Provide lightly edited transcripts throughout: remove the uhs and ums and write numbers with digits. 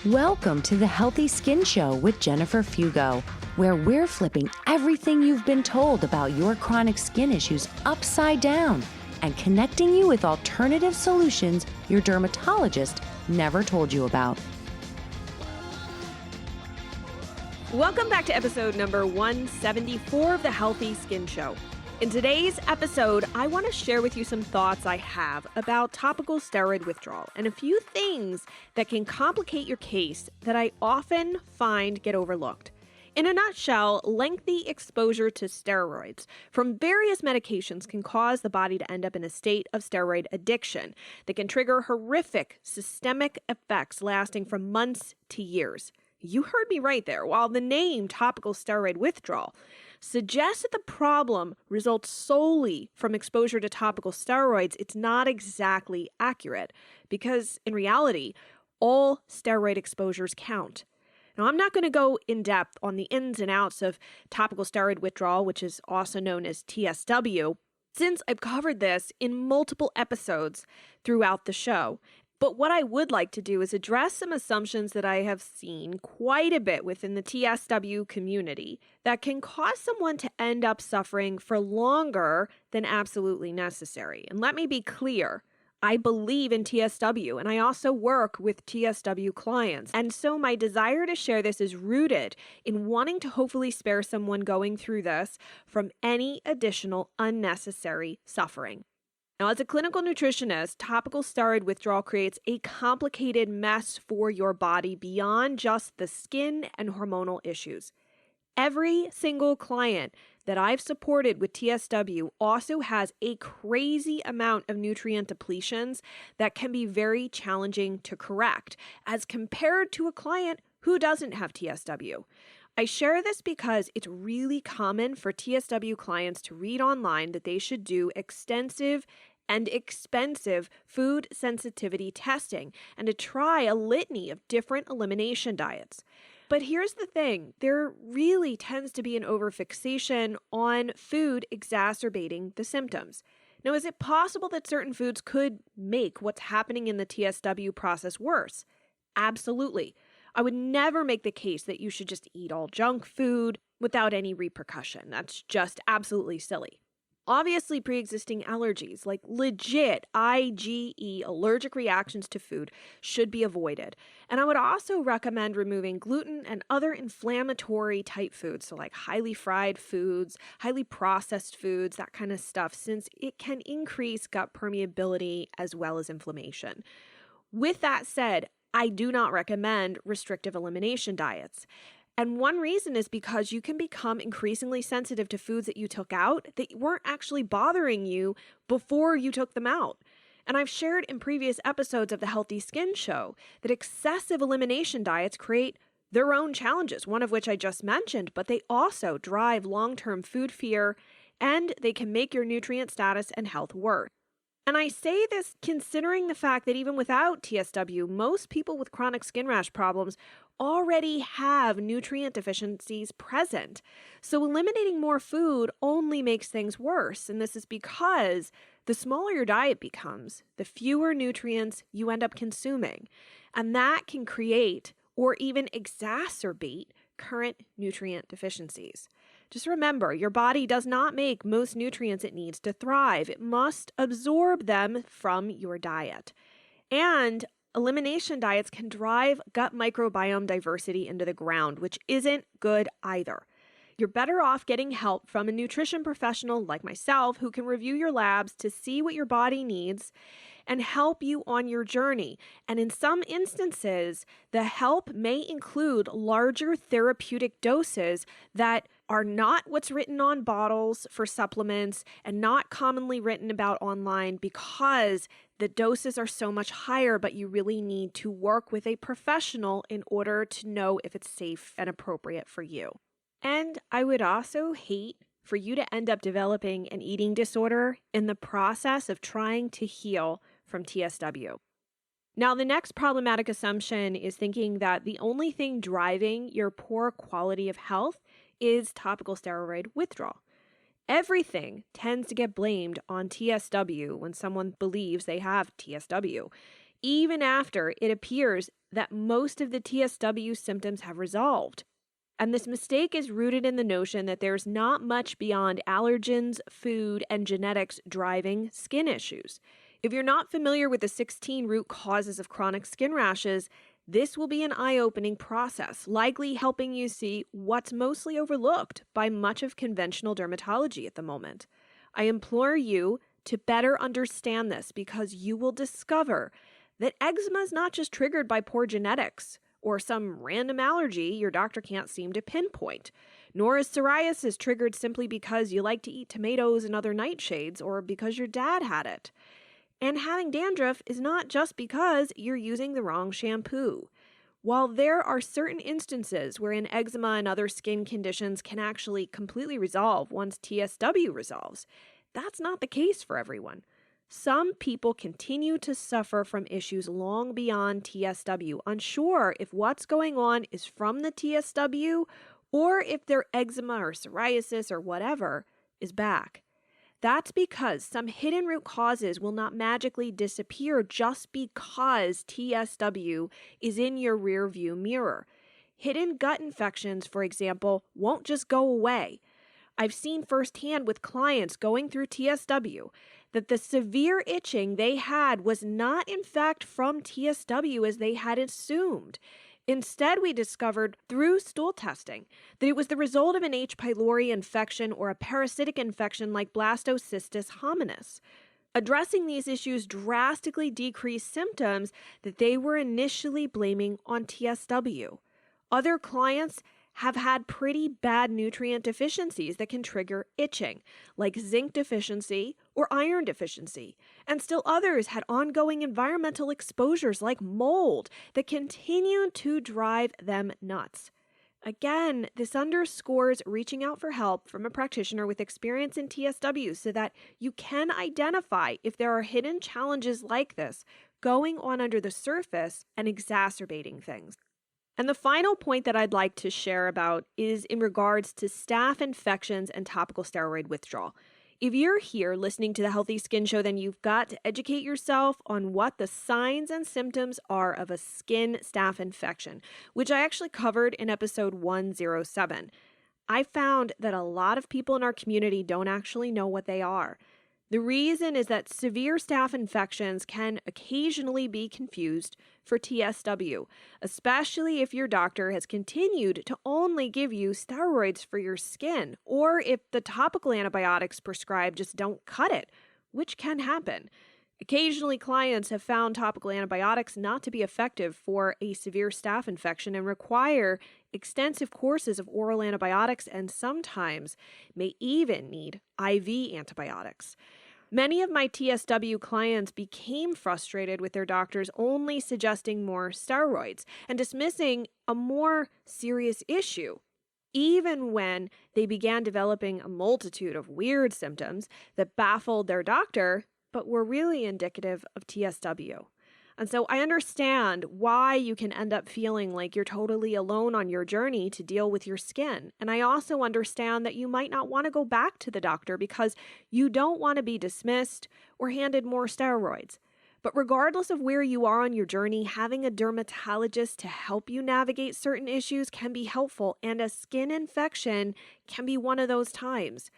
Welcome to the Healthy Skin Show with Jennifer Fugo, where we're flipping everything you've been told about your chronic skin issues upside down and connecting you with alternative solutions your dermatologist never told you about. Welcome back to episode number 174 of the Healthy Skin Show. In today's episode, I want to share with you some thoughts I have about topical steroid withdrawal and a few things that can complicate your case that I often find get overlooked. In a nutshell, lengthy exposure to steroids from various medications can cause the body to end up in a state of steroid addiction that can trigger horrific systemic effects lasting from months to years. You heard me right there. While the name topical steroid withdrawal suggests that the problem results solely from exposure to topical steroids, it's not exactly accurate because in reality, all steroid exposures count. Now, I'm not going to go in depth on the ins and outs of topical steroid withdrawal, which is also known as TSW, since I've covered this in multiple episodes throughout the show. But what I would like to do is address some assumptions that I have seen quite a bit within the TSW community that can cause someone to end up suffering for longer than absolutely necessary. And let me be clear, I believe in TSW and I also work with TSW clients. And so my desire to share this is rooted in wanting to hopefully spare someone going through this from any additional unnecessary suffering. Now, as a clinical nutritionist, topical steroid withdrawal creates a complicated mess for your body beyond just the skin and hormonal issues. Every single client that I've supported with TSW also has a crazy amount of nutrient depletions that can be very challenging to correct as compared to a client who doesn't have TSW. I share this because it's really common for TSW clients to read online that they should do extensive and expensive food sensitivity testing and to try a litany of different elimination diets. But here's the thing, there really tends to be an overfixation on food exacerbating the symptoms. Now, is it possible that certain foods could make what's happening in the TSW process worse? Absolutely. I would never make the case that you should just eat all junk food without any repercussion. That's just absolutely silly. Obviously, pre-existing allergies, like legit IgE allergic reactions to food, should be avoided. And I would also recommend removing gluten and other inflammatory type foods, so like highly fried foods, highly processed foods, that kind of stuff, since it can increase gut permeability as well as inflammation. With that said, I do not recommend restrictive elimination diets. And one reason is because you can become increasingly sensitive to foods that you took out that weren't actually bothering you before you took them out. And I've shared in previous episodes of the Healthy Skin Show that excessive elimination diets create their own challenges, one of which I just mentioned, but they also drive long-term food fear and they can make your nutrient status and health worse. And I say this considering the fact that even without TSW, most people with chronic skin rash problems already have nutrient deficiencies present. So eliminating more food only makes things worse. And this is because the smaller your diet becomes, the fewer nutrients you end up consuming. And that can create or even exacerbate current nutrient deficiencies. Just remember, your body does not make most nutrients it needs to thrive. It must absorb them from your diet. And elimination diets can drive gut microbiome diversity into the ground, which isn't good either. You're better off getting help from a nutrition professional like myself who can review your labs to see what your body needs and help you on your journey. And in some instances, the help may include larger therapeutic doses that are not what's written on bottles for supplements and not commonly written about online because the doses are so much higher, but you really need to work with a professional in order to know if it's safe and appropriate for you. And I would also hate for you to end up developing an eating disorder in the process of trying to heal from TSW. Now, the next problematic assumption is thinking that the only thing driving your poor quality of health is topical steroid withdrawal. Everything tends to get blamed on TSW when someone believes they have TSW. even after it appears that most of the TSW symptoms have resolved. And this mistake is rooted in the notion that there's not much beyond allergens, food, and genetics driving skin issues. If you're not familiar with the 16 root causes of chronic skin rashes, this will be an eye-opening process, likely helping you see what's mostly overlooked by much of conventional dermatology at the moment. I implore you to better understand this because you will discover that eczema is not just triggered by poor genetics or some random allergy your doctor can't seem to pinpoint, nor is psoriasis triggered simply because you like to eat tomatoes and other nightshades or because your dad had it. And having dandruff is not just because you're using the wrong shampoo. While there are certain instances wherein eczema and other skin conditions can actually completely resolve once TSW resolves, that's not the case for everyone. Some people continue to suffer from issues long beyond TSW, unsure if what's going on is from the TSW or if their eczema or psoriasis or whatever is back. That's because some hidden root causes will not magically disappear just because TSW is in your rearview mirror. Hidden gut infections, for example, won't just go away. I've seen firsthand with clients going through TSW that the severe itching they had was not in fact from TSW as they had assumed. Instead, we discovered through stool testing that it was the result of an H. pylori infection or a parasitic infection like blastocystis hominis. Addressing these issues drastically decreased symptoms that they were initially blaming on TSW. Other clients have had pretty bad nutrient deficiencies that can trigger itching, like zinc deficiency or iron deficiency. And still others had ongoing environmental exposures like mold that continue to drive them nuts. Again, this underscores reaching out for help from a practitioner with experience in TSW so that you can identify if there are hidden challenges like this going on under the surface and exacerbating things. And the final point that I'd like to share about is in regards to staph infections and topical steroid withdrawal. If you're here listening to the Healthy Skin Show, then you've got to educate yourself on what the signs and symptoms are of a skin staph infection, which I actually covered in episode 107. I found that a lot of people in our community don't actually know what they are. The reason is that severe staph infections can occasionally be confused for TSW, especially if your doctor has continued to only give you steroids for your skin, or if the topical antibiotics prescribed just don't cut it, which can happen. Occasionally, clients have found topical antibiotics not to be effective for a severe staph infection and require extensive courses of oral antibiotics and sometimes may even need IV antibiotics. Many of my TSW clients became frustrated with their doctors only suggesting more steroids and dismissing a more serious issue, even when they began developing a multitude of weird symptoms that baffled their doctor but were really indicative of TSW. And so I understand why you can end up feeling like you're totally alone on your journey to deal with your skin. And I also understand that you might not want to go back to the doctor because you don't want to be dismissed or handed more steroids. But regardless of where you are on your journey, having a dermatologist to help you navigate certain issues can be helpful, and a skin infection can be one of those times.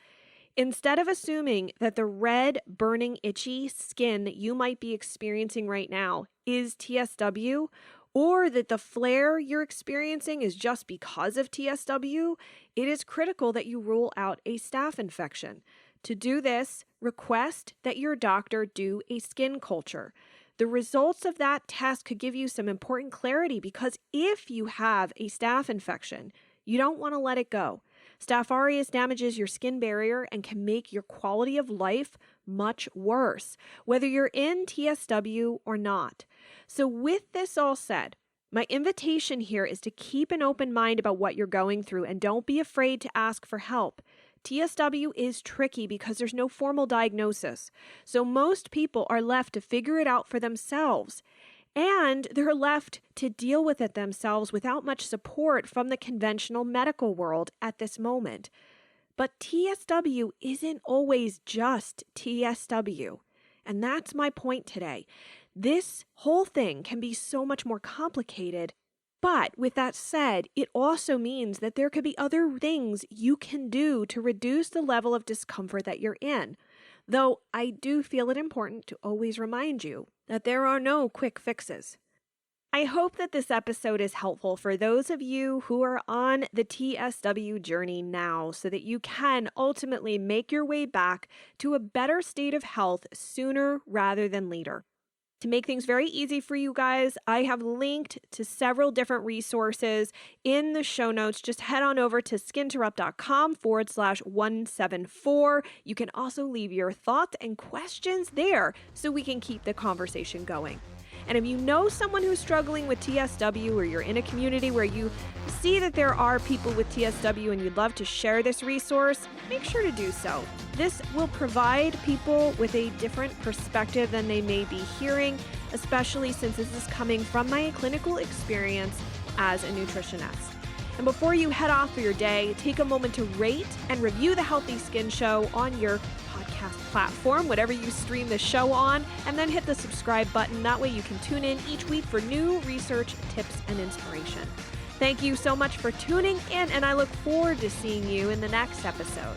Instead of assuming that the red, burning, itchy skin that you might be experiencing right now is TSW, or that the flare you're experiencing is just because of TSW, it is critical that you rule out a staph infection. To do this, request that your doctor do a skin culture. The results of that test could give you some important clarity because if you have a staph infection, you don't want to let it go. Staph aureus damages your skin barrier and can make your quality of life much worse, whether you're in TSW or not. So with this all said, my invitation here is to keep an open mind about what you're going through and don't be afraid to ask for help. TSW is tricky because there's no formal diagnosis, so most people are left to figure it out for themselves. And they're left to deal with it themselves without much support from the conventional medical world at this moment. But TSW isn't always just TSW. And that's my point today. This whole thing can be so much more complicated. But with that said, it also means that there could be other things you can do to reduce the level of discomfort that you're in. Though I do feel it important to always remind you that there are no quick fixes. I hope that this episode is helpful for those of you who are on the TSW journey now so that you can ultimately make your way back to a better state of health sooner rather than later. To make things very easy for you guys, I have linked to several different resources in the show notes. Just head on over to skinterrupt.com/174. You can also leave your thoughts and questions there so we can keep the conversation going. And if you know someone who's struggling with TSW, or you're in a community where you see that there are people with TSW and you'd love to share this resource, make sure to do so. This will provide people with a different perspective than they may be hearing, especially since this is coming from my clinical experience as a nutritionist. And before you head off for your day, take a moment to rate and review the Healthy Skin Show on your podcast platform, whatever you stream the show on, and then hit the subscribe button. That way you can tune in each week for new research, tips, and inspiration. Thank you so much for tuning in, and I look forward to seeing you in the next episode.